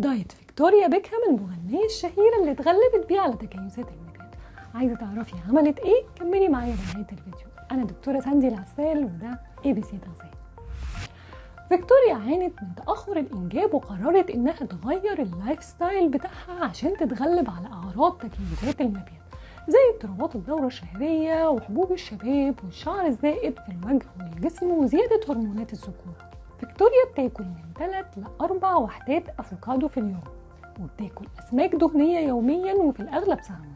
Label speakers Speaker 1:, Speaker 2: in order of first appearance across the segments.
Speaker 1: دايت فيكتوريا بيكهام المغنية الشهيرة اللي اتغلبت بيه على تكيسات المبيض. عايزة تعرفي عملت ايه؟ كملي معايا لنهاية الفيديو. انا دكتورة ساندي العسال وده ABC تغذية. فيكتوريا عانت من تأخر الإنجاب وقررت إنها تغير اللايف ستايل بتاعها عشان تتغلب على أعراض تكيسات المبيض زي اضطرابات الدورة الشهرية وحبوب الشباب والشعر الزائد في الوجه والجسم وزيادة هرمونات الذكورة. فيكتوريا بتاكل من 3 ل 4 وحدات أفوكادو في اليوم، وبتاكل أسماك دهنية يوميا وفي الأغلب سلمون،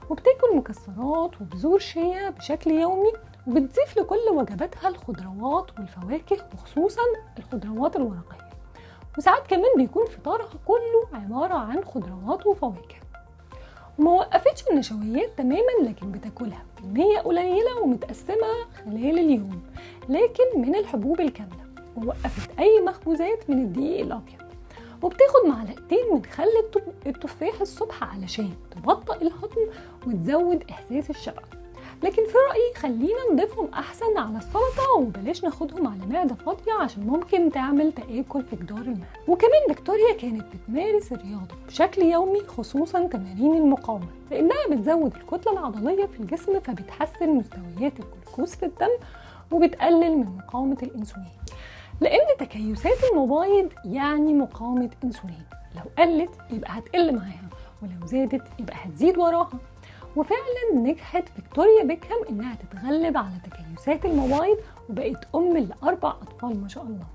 Speaker 1: وبتاكل مكسرات وبذور شيا بشكل يومي، وبتضيف لكل وجباتها الخضروات والفواكه وخصوصا الخضروات الورقية، وساعات كمان بيكون فطارها كله عبارة عن خضروات وفواكه. وما وقفتش النشويات تماما، لكن بتاكلها بكمية قليلة ومتقسمة خلال اليوم، لكن من الحبوب الكاملة، ووقفت أي مخبوزات من الدقيق الأبيض، وبتاخد معلقتين من خل التفاح الصبح علشان تبطئ الهضم وتزود إحساس الشبع. لكن في رأيي خلينا نضيفهم أحسن على السلطة وبلاش ناخدهم على معدة فاضية عشان ممكن تعمل تآكل في جدار المعدة. وكمان فيكتوريا كانت بتمارس الرياضة بشكل يومي، خصوصا تمارين المقاومة، لأنها بتزود الكتلة العضلية في الجسم فبتحسن مستويات الجلوكوز في الدم وبتقلل من مقاومة الأنسولين، لأن تكيسات المبايض يعني مقاومة أنسولين، لو قلت يبقى هتقل معاها، ولو زادت يبقى هتزيد وراها. وفعلا نجحت فيكتوريا بيكهام انها تتغلب على تكيسات المبايض وبقت ام ل4 اطفال ما شاء الله.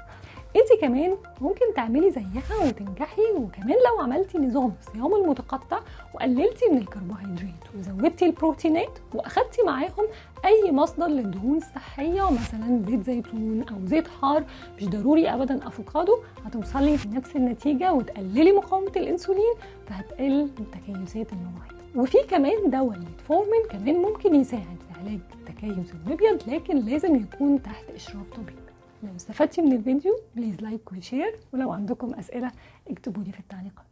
Speaker 1: انت كمان ممكن تعملي زيها وتنجحي، وكمان لو عملتي نظام الصيام المتقطع وقللتي من الكربوهيدرات وزودتي البروتينات واخدتي معاهم اي مصدر للدهون الصحيه مثلا زيت زيتون او زيت حار، مش ضروري ابدا افوكادو، هتوصلي لنفس النتيجه وتقللي مقاومه الانسولين فهتقل تكيسات المبايض. وفي كمان دواء الميتفورمين كمان ممكن يساعد في علاج تكيس المبيض، لكن لازم يكون تحت اشراف طبيب. لو استفدتي من الفيديو بليز لايك وشير، ولو عندكم اسئله اكتبوا لي في التعليقات.